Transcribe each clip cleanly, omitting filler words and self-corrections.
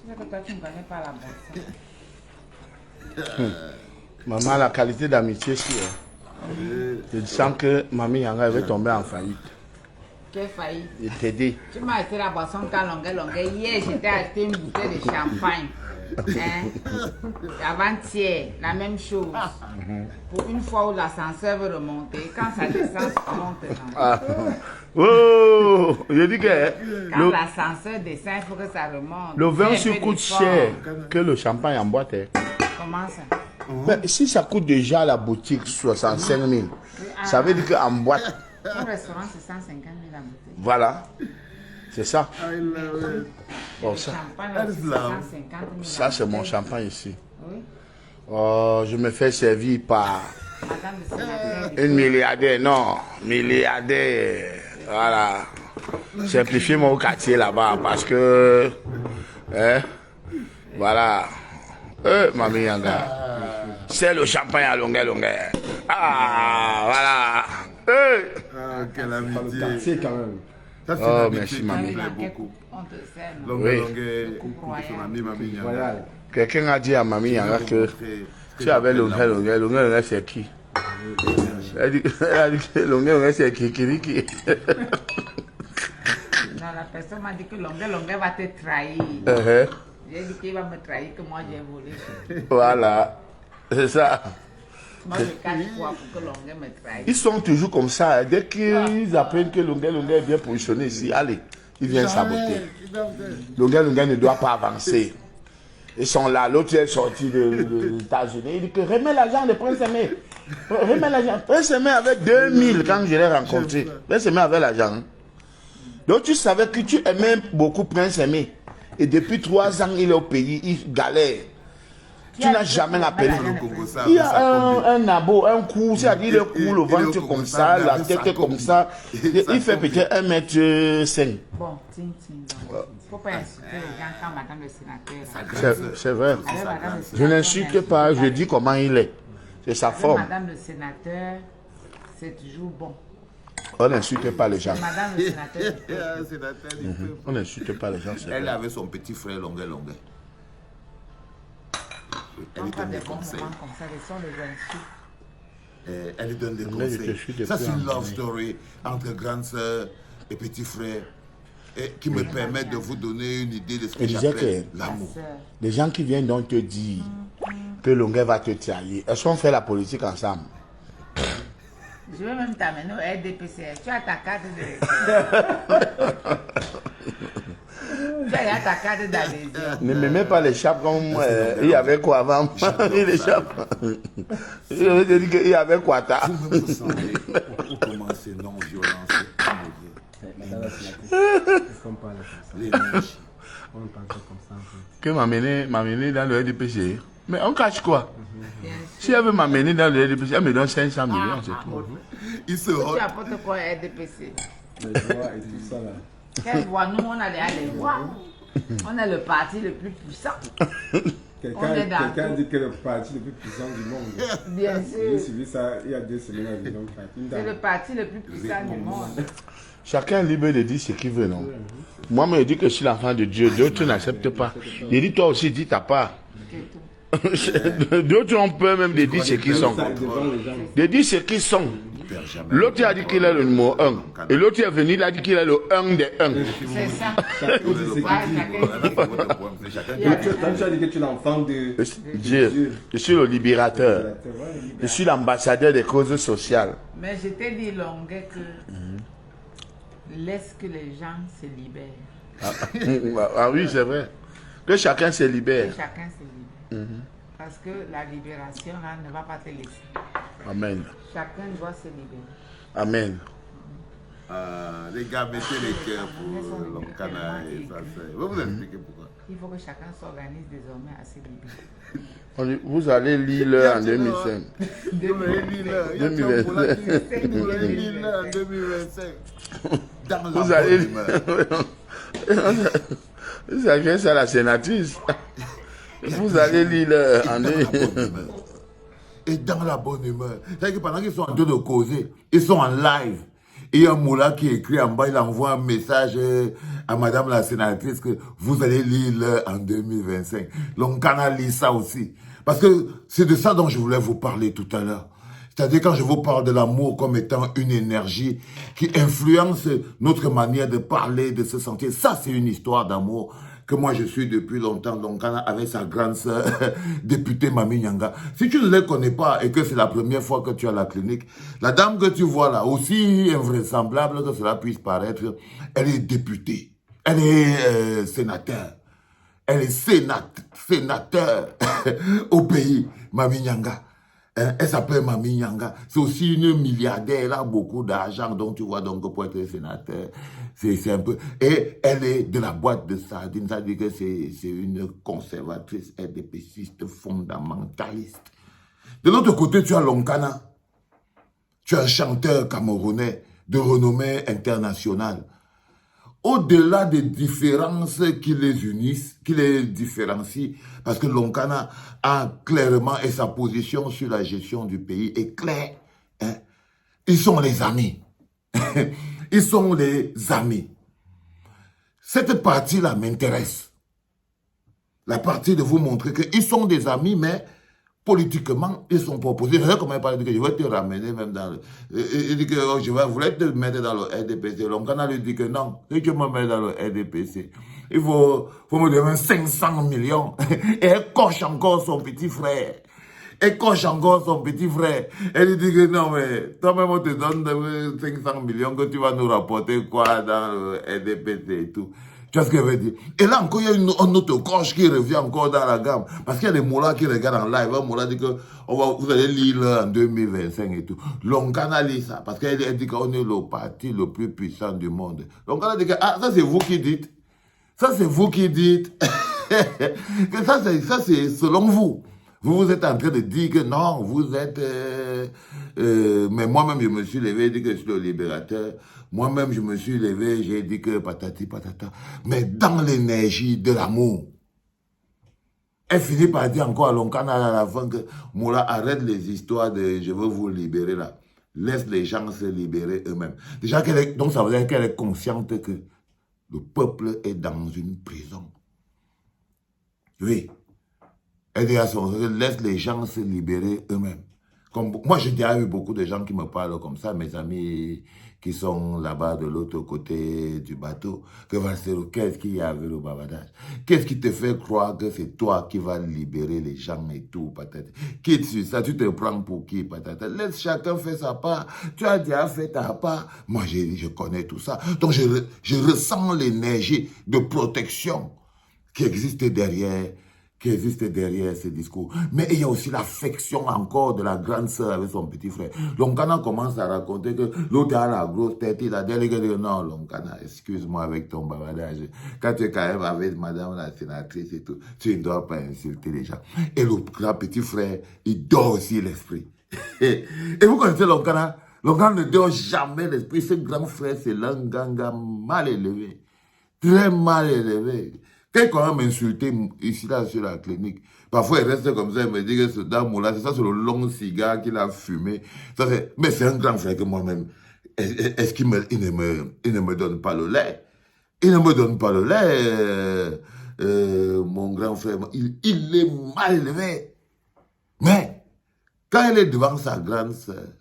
C'est que toi, tu ne connais pas la boisson. Maman, la qualité d'amitié, si. Je sens que Mamie Yanga va tomber en faillite. Quelle faillite? Je t'ai Tu m'as acheté la boisson quand longue. Hier, j'étais acheté une bouteille de champagne. Hein? Avant-hier, la même chose. Pour une fois où l'ascenseur veut remonter, quand ça descend, ça monte. Ah. Oh, je dis que Quand l'ascenseur descend, il faut que ça remonte. le vin Fais un peu coûte d'effort. cher que le champagne en boîte. Comment ça? Mais si ça coûte déjà à la boutique 65 000, ça veut dire qu'en boîte, Au restaurant, c'est 150 000 la bouteille. voilà, c'est ça. Bon, Le ça, champagne, là, c'est 150 000 ça la c'est mon bouteille. champagne ici. Oui. Oh, je me fais servir par Madame le sénateur. une milliardaire, non, milliardaire. Voilà. Simplifier mon quartier là-bas parce que, hein, voilà. Mamie Yanga, c'est le champagne à longueur. Ah, voilà. Quelle amitié. C'est quand même. Ça, c'est Oh, une amitié merci, qui mamie. me plaît beaucoup. On te sème. Longueur, Oui. son ami, mamie Yanga. Royal. Quelqu'un a dit à Mamie Yanga que tu avais longueur, c'est qui? Elle a dit que longueur, c'est qui? Non, la personne m'a dit que longueur va te trahir. J'ai dit qu'il va me trahir, que moi j'ai volé. Voilà, c'est ça. Moi je cache quoi pour que longueur me trahisse. Ils sont toujours comme ça. Dès qu'ils apprennent que longueur est bien positionné ici, allez, ils viennent saboter. Longueur ne doit pas avancer. Ils sont là. L'autre est sorti des États-Unis. Il dit que remets l'argent de Prince Aimé. Remets l'argent. Prince Aimé avait 2000 quand je l'ai rencontré. Prince Aimé avait l'argent. Hein. Donc tu savais que tu aimais beaucoup Prince Aimé. Et depuis 3 ans, il est au pays, il galère. Tu n'as jamais appelé. Il y a un nabo, un cou, c'est-à-dire il est court, le ventre comme ça, la tête comme ça. Il fait peut-être 1m5. Bon, tiens. Il ne faut pas insulter les gens quand madame le sénateur. C'est vrai. Avec madame le Je sénateur, n'insulte pas, je dis comment il est. C'est sa avec forme. madame le sénateur, c'est toujours bon. On n'insulte pas les gens. Madame le sénateur. On n'insulte pas les gens. c'est Elle vrai. avait son petit frère longueur. Elle On lui prend donne des des conseils. compliments comme ça, les sons des insultes. Elle lui donne des Mais je te suis conseils. Ça, depuis c'est une en love Guinée. story entre grande sœur et petit frère. Et qui me permet de vous donner une idée de ce que Je disais j'appelle que- l'amour. Sœur. Les gens qui viennent donc te dire que Longueur va te trahir, est-ce qu'on fait la politique ensemble? Je vais même t'amener au RDPC. Tu as ta carte de. Tu as ta carte d'adhésion. Ne me mets pas l'échappe comme il y avait quoi avant. L'échappe. Je vais te dire qu'il y avait quoi t'as. Vous semblez, pour commencer, non-violence, Madame la sénatrice, est-ce qu'on parle comme ça? l'énergie. On parle comme ça un peu. Que m'amener dans le RDPC. Mais on cache quoi? Bien sûr. Si elle veut m'amener dans le RDPC, elle me donne 500 millions, c'est tout. Il se Tu rend. apportes quoi au RDPC? Les joies et tout ça là. Quelle voix? Nous, on a les voix. On est le parti le plus puissant. On est dans Quelqu'un tout. dit que le parti le plus puissant du monde. Bien J'ai sûr. suivi ça il y a 2 semaines avec donc une C'est le dame. parti le plus puissant du monde. Chacun est libre de dire ce qu'il veut, non? Moi, je dis que je suis l'enfant de Dieu. D'autres n'acceptent pas. Je dis, toi aussi, dis ta part. D'autres ont peur même de dire ce qu'ils sont. Ça devant les gens. De dire ce qu'ils sont. L'autre a dit qu'il est le numéro 1. Et l'autre est venu, il a dit qu'il est le 1 des 1. C'est ça. Chacun dit ce qu'il dit. Toi, tu as dit que tu es l'enfant de Dieu, je suis le libérateur. Je suis l'ambassadeur des causes sociales. Mais je t'ai dit, Longuet, que laisse que les gens se libèrent. Ah oui, c'est vrai. Que chacun se Que libère. chacun se libère. Parce que la libération, là, ne va pas te laisser. Amen. Chacun doit se libérer. Amen. Les gars, mettez les cœurs pour l'Onkana et ça. Je vais vous expliquer pourquoi. Il faut que chacun s'organise désormais à se libérer. On dit, vous allez lire l'heure en 2005. Vous allez lire là. Il y a un pour la qui- Vous allez lire là en 2025. Dans la Vous allez bonne humeur. Ça fait ça la sénatrice. Vous allez lire l'heure en Dans la bonne humeur. Et dans la bonne humeur. C'est-à-dire que pendant qu'ils sont en train de causer, ils sont en live. Et il y a un moula qui écrit en bas, il envoie un message à madame la sénatrice que vous allez lire en 2025. L'Onkana lit ça aussi. Parce que c'est de ça dont je voulais vous parler tout à l'heure. C'est-à-dire quand je vous parle de l'amour comme étant une énergie qui influence notre manière de parler, de se sentir. Ça, c'est une histoire d'amour que moi je suis depuis longtemps, donc avec sa grande sœur, députée Mami Nyanga. Si tu ne les connais pas et que c'est la première fois que tu es à la clinique, la dame que tu vois là, aussi invraisemblable que cela puisse paraître, elle est députée, elle est sénateur, elle est sénateur au pays, Mami Nyanga. Elle s'appelle Mami Nyanga. C'est aussi une milliardaire. Elle a beaucoup d'argent. Donc, tu vois, donc, pour être sénateur, c'est un peu... Et elle est de la boîte de sardines. Ça veut dire que c'est une conservatrice RDPCiste fondamentaliste. De l'autre côté, tu as Lonkana. Tu as un chanteur camerounais de renommée internationale. Au-delà des différences qui les unissent, qui les différencient, parce que Lonkana a clairement, et sa position sur la gestion du pays est claire, hein? Ils sont les amis. Ils sont les amis. Cette partie-là m'intéresse. La partie de vous montrer qu'ils sont des amis, mais politiquement, ils sont proposés. Vous savez comment il parle de que je vais te ramener même dans le... Il dit que oh, je voulais te mettre dans le RDPC. L'Onkana lui dit que non, si tu me mets dans le RDPC, il faut me donner 500 millions. Et elle coche encore son petit frère. Elle coche encore son petit frère. Elle lui dit que non, mais toi-même on te donne 500 millions que tu vas nous rapporter quoi dans le RDPC et tout. Tu vois ce que je veux dire? Et là encore, il y a une autre coche qui revient encore dans la gamme. Parce qu'il y a des moulins qui regardent en live. Un moulin dit que vous allez lire en 2025 et tout. Lonkana lit ça. Parce qu'elle dit qu'on est le parti le plus puissant du monde. Lonkana dit que ah, ça c'est vous qui dites. Ça c'est vous qui dites. Que ça c'est selon vous. Vous êtes en train de dire que non, vous êtes... mais moi-même, je me suis levé et dit que je suis le libérateur. Moi-même, je me suis levé, j'ai dit que patati patata. Mais dans l'énergie de l'amour, elle finit par dire encore à Lonkana à la fin que Moula, arrête les histoires de je veux vous libérer là. Laisse les gens se libérer eux-mêmes. Déjà, donc ça veut dire qu'elle est consciente que le peuple est dans une prison. Oui. Elle dit à son laisse les gens se libérer eux-mêmes. Moi, j'ai déjà eu beaucoup de gens qui me parlent comme ça, mes amis qui sont là-bas de l'autre côté du bateau, que qu'est-ce qu'il y a avec le bavardage? Qu'est-ce qui te fait croire que c'est toi qui vas libérer les gens et tout, patate? Quitte sur ça, tu te prends pour qui, patate? Laisse chacun faire sa part. Tu as déjà fait ta part. Moi, je connais tout ça. Donc, je ressens l'énergie de protection qui existe derrière ce discours. Mais il y a aussi l'affection encore de la grande sœur avec son petit frère. Lonkana commence à raconter que l'autre a la grosse tête, il a dit non, Lonkana, excuse-moi avec ton bavardage. Quand tu es quand même avec madame la sénatrice et tout, tu ne dois pas insulter les gens. Et le petit frère, il dort aussi l'esprit. Et vous connaissez Lonkana? Lonkana ne dort jamais l'esprit. Ce grand frère, c'est l'Anganga mal élevé. Très mal élevé. Quelqu'un m'a insulté ici, là, sur la clinique. Parfois, il reste comme ça, il me dit que ce dame-là, c'est ça, c'est le long cigare qu'il a fumé. Mais c'est un grand frère que moi-même. Est-ce qu'il ne me donne pas le lait? Il ne me donne pas le lait, mon grand frère. Il est mal élevé. Mais, quand elle est devant sa grande sœur,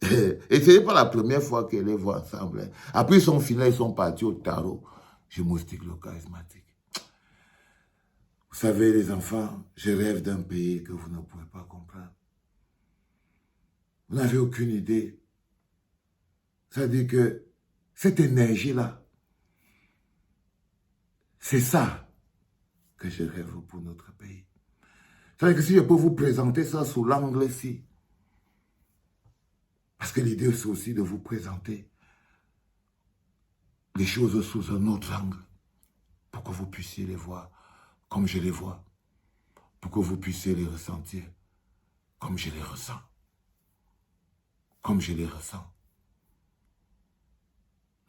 et ce n'est pas la première fois qu'elle les voit ensemble. Hein. Après, ils sont finis, ils sont partis au tarot. Je moustique le charismatique. Vous savez, les enfants, je rêve d'un pays que vous ne pouvez pas comprendre. Vous n'avez aucune idée. C'est-à-dire que cette énergie-là, c'est ça que je rêve pour notre pays. C'est-à-dire que si je peux vous présenter ça sous l'angle-ci, parce que l'idée, c'est aussi de vous présenter les choses sous un autre angle, pour que vous puissiez les voir comme je les vois, pour que vous puissiez les ressentir comme je les ressens. Comme je les ressens.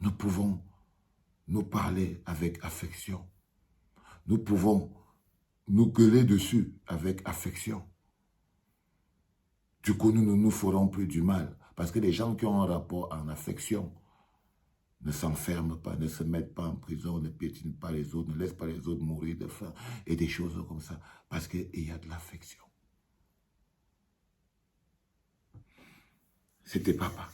Nous pouvons nous parler avec affection. Nous pouvons nous gueuler dessus avec affection. Du coup, nous ne nous ferons plus du mal. Parce que les gens qui ont un rapport en affection ne s'enferme pas, ne se mette pas en prison, ne piétine pas les autres, ne laisse pas les autres mourir de faim et des choses comme ça, parce qu'il y a de l'affection. C'était papa.